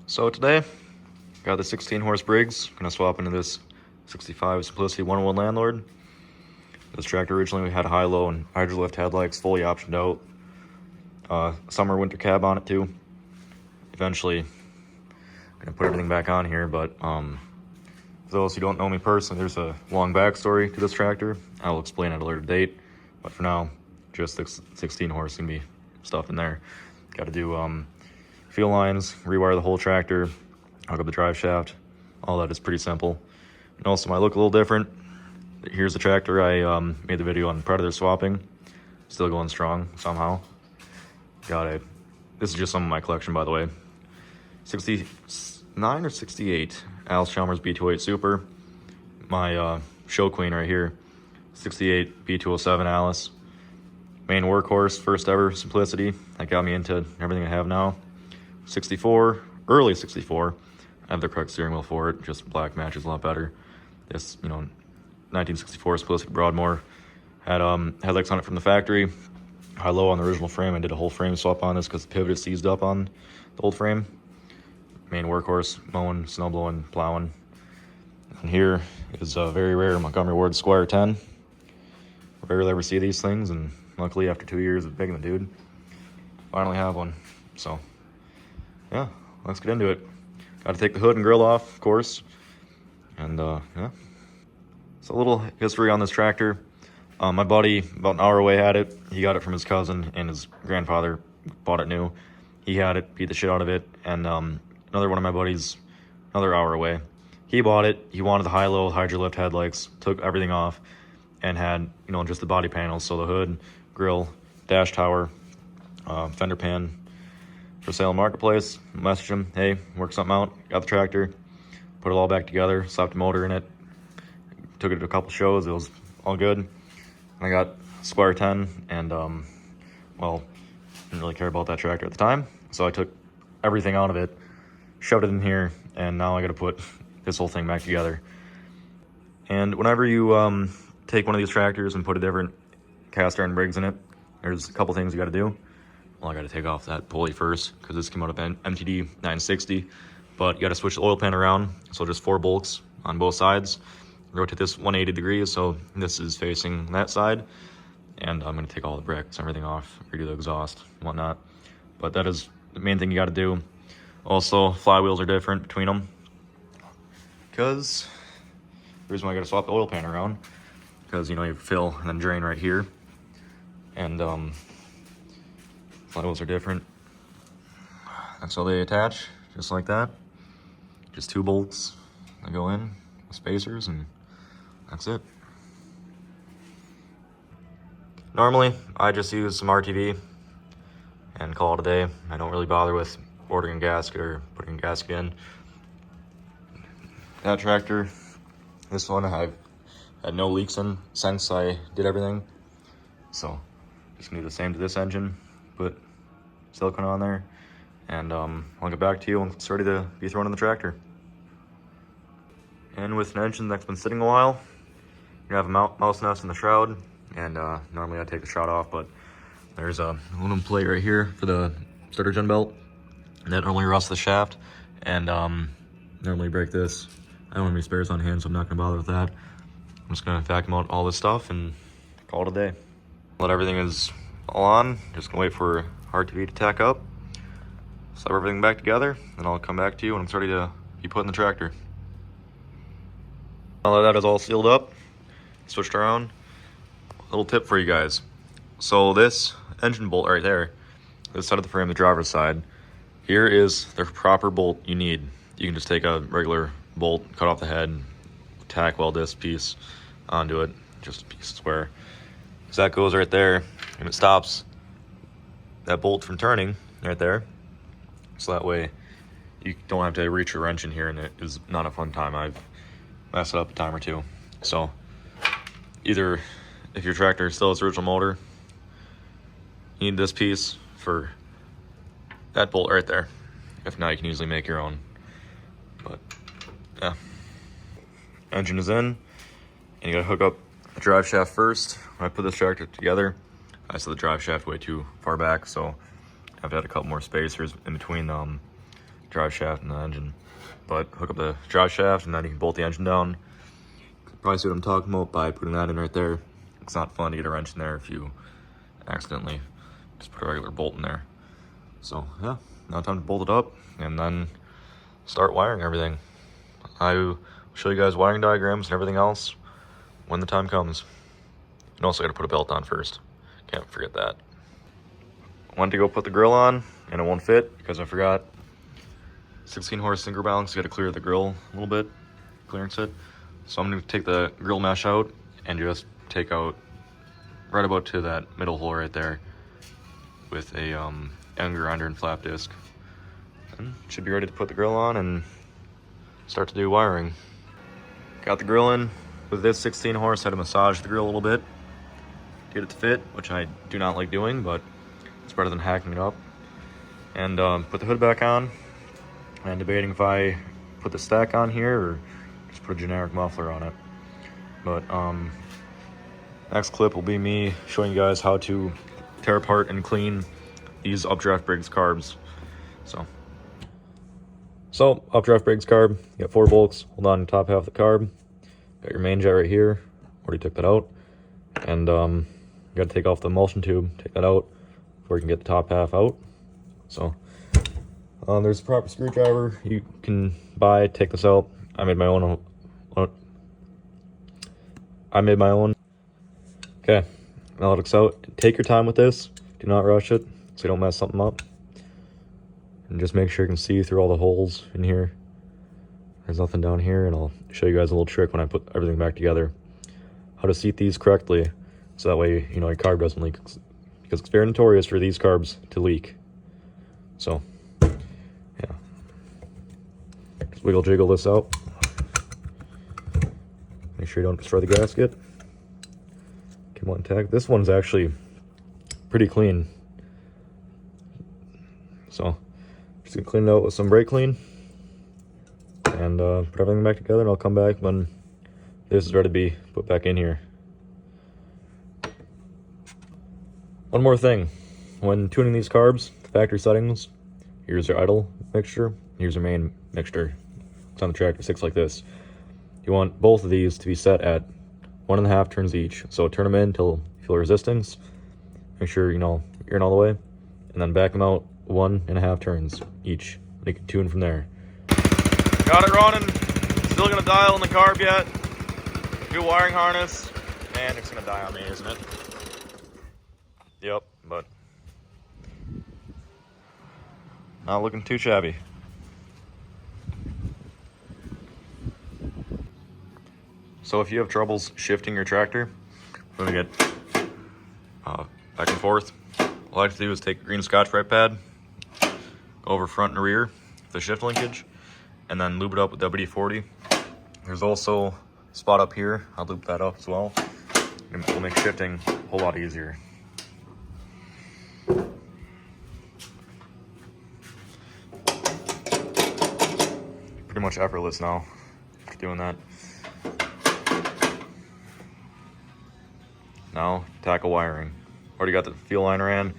So today, got the 16 horse Briggs. Gonna swap into this 65 Simplicity 101 Landlord. This tractor originally had high, low, and hydro lift headlights, fully optioned out. Summer, winter cab on it too. Eventually, gonna put everything back on here, but for those who don't know me personally, there's a long backstory to this tractor. I will explain at a later date, but for now, just 16 horse gonna be stuff in there. Got to do fuel lines, rewire the whole tractor, hook up the drive shaft. All that is pretty simple. And also might look a little different. Here's the tractor. I made the video on Predator swapping. Still going strong somehow. Got it. This is just some of my collection, by the way. 69 or 68 Alice Chalmers B208 Super. My show queen right here. 68 B207 Alice. Main workhorse, first ever Simplicity. That got me into everything I have now. 64, early 64. I have the correct steering wheel for it. Just black matches a lot better. This, 1964 Simplicity Broadmoor. Had headlights on it from the factory. High low on the original frame. I did a whole frame swap on this because the pivot is seized up on the old frame. Main workhorse, mowing, snow blowing, plowing. And here is a very rare Montgomery Ward Squire 10. Rarely ever see these things, and luckily after 2 years of picking the dude, finally have one. So yeah, let's get into it. Got to take the hood and grill off, of course. And yeah, so a little history on this tractor. My buddy about an hour away had it. He got it from his cousin, and his grandfather bought it new. He had it, beat the shit out of it. And another one of my buddies, another hour away, he bought it. He wanted the high-low hydro lift headlights, took everything off, and had just the body panels. So the hood, grill, dash tower, fender pan for sale in marketplace. Messaged him, hey, work something out. Got the tractor, put it all back together, slapped a motor in it, took it to a couple shows. It was all good. I got Squire 10, and well, didn't really care about that tractor at the time, so I took everything out of it, shoved it in here, and now I got to put this whole thing back together. And whenever you take one of these tractors and put a different cast iron Briggs in it, there's a couple things you got to do. Well, I got to take off that pulley first because this came out of MTD 960, but you got to switch the oil pan around, so just 4 bolts on both sides. Rotate this 180 degrees, so this is facing that side, and I'm going to take all the bricks, everything off, redo the exhaust, whatnot. But that is the main thing you got to do. Also, flywheels are different between them, because the reason why I got to swap the oil pan around, because you fill and then drain right here, and flywheels are different. That's how they attach, just like that. Just 2 bolts that go in with spacers, and that's it. Normally, I just use some RTV and call it a day. I don't really bother with ordering a gasket or putting a gasket in. That tractor, this one, I've had no leaks in since I did everything. So, just gonna do the same to this engine. Put silicone on there, and I'll get back to you when it's ready to be thrown in the tractor. And with an engine that's been sitting a while, you have a mouse nest in the shroud, and normally I take the shroud off, but there's a aluminum plate right here for the starter gen belt that normally rusts the shaft, and normally break this. I don't have any spares on hand, so I'm not gonna bother with that. I'm just gonna vacuum out all this stuff and call it a day. Let everything is all on, just gonna wait for RTV to tack up, slap everything back together, and I'll come back to you when it's ready to be put in the tractor. Now that that is all sealed up, switched around, a little tip for you guys. So this engine bolt right there, this side of the frame, the driver's side, here is the proper bolt you need. You can just take a regular bolt, cut off the head, tack weld this piece onto it, just a piece of square. So that goes right there, and it stops that bolt from turning right there. So that way you don't have to reach your wrench in here, and it is not a fun time. I've messed it up a time or two. So either if your tractor still has original motor, you need this piece for that bolt right there. If not, you can easily make your own. But yeah, engine is in, and you gotta hook up the drive shaft first. When I put this tractor together, I set the drive shaft way too far back, so I've had a couple more spacers in between drive shaft and the engine. But hook up the drive shaft and then you can bolt the engine down. Probably see what I'm talking about by putting that in right there. It's not fun to get a wrench in there if you accidentally just put a regular bolt in there. So yeah, now time to bolt it up and then start wiring everything. I will show you guys wiring diagrams and everything else when the time comes. And also got to put a belt on first. Can't forget that. Went to go put the grill on and it won't fit because I forgot. 16 horse sinker balance, got to clear the grill a little bit, clearance it. So I'm going to take the grill mesh out and just take out right about to that middle hole right there with a end grinder and flap disc. And should be ready to put the grill on and start to do wiring. Got the grill in with this 16 horse, had to massage the grill a little bit to get it to fit, which I do not like doing, but it's better than hacking it up. And put the hood back on. And debating if I put the stack on here or just put a generic muffler on it. But next clip will be me showing you guys how to tear apart and clean these Updraft Briggs carbs. So Updraft Briggs carb, you got 4 bolts, hold on to the top half of the carb. Got your main jet right here, already took that out. And you gotta take off the emulsion tube, take that out before you can get the top half out. So there's a proper screwdriver you can buy, take this out. I made my own. Okay, now it looks out. Take your time with this. Do not rush it so you don't mess something up. And just make sure you can see through all the holes in here. There's nothing down here, and I'll show you guys a little trick when I put everything back together. How to seat these correctly so that way, you know, your carb doesn't leak. Because it's very notorious for these carbs to leak. So, yeah. Just wiggle jiggle this out. Make sure you don't destroy the gasket. Keep on intact. This one's actually pretty clean. So, just gonna clean it out with some brake clean. And put everything back together, and I'll come back when this is ready to be put back in here. One more thing. When tuning these carbs, factory settings, here's your idle mixture, here's your main mixture. It's on the tractor 6 like this. You want both of these to be set at 1.5 turns each. So turn them in until you feel resistance. Make sure, you know, you're in all the way. And then back them out 1.5 turns each. You can tune from there. Got it running. Still gonna dial in the carb yet. New wiring harness. Man, it's gonna die on me, isn't it? Yep, but not looking too shabby. So if you have troubles shifting your tractor, when we get back and forth, all I have to do is take a green Scotch-Brite pad, go over front and rear, the shift linkage, and then lube it up with WD-40. There's also a spot up here. I'll lube that up as well. It'll make shifting a whole lot easier. Pretty much effortless now after doing that. Now tackle wiring. Already got the fuel line ran,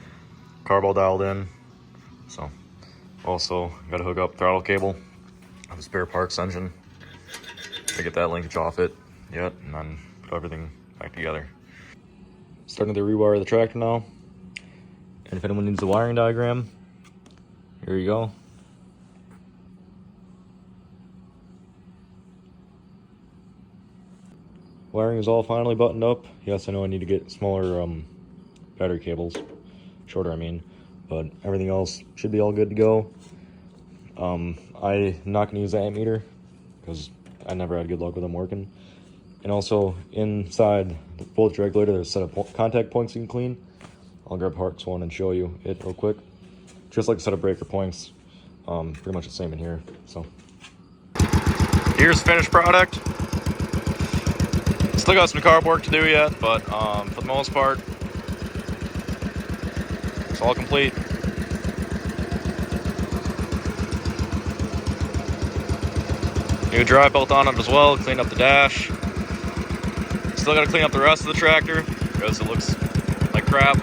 carb all dialed in. So also got to hook up throttle cable. I have a spare Parks engine to get that linkage off it yet, and then put everything back together. Starting to rewire the tractor now. And if anyone needs the wiring diagram, here you go. Wiring is all finally buttoned up. Yes, I know I need to get smaller battery cables, shorter I mean, but everything else should be all good to go. I'm not going to use the amp meter because I never had good luck with them working. And also inside the voltage regulator, there's a set of contact points you can clean. I'll grab Parks one and show you it real quick. Just like a set of breaker points, pretty much the same in here. So here's the finished product. Still got some carb work to do yet, but for the most part, it's all complete. New drive belt on it as well, clean up the dash. Still got to clean up the rest of the tractor because it looks like crap.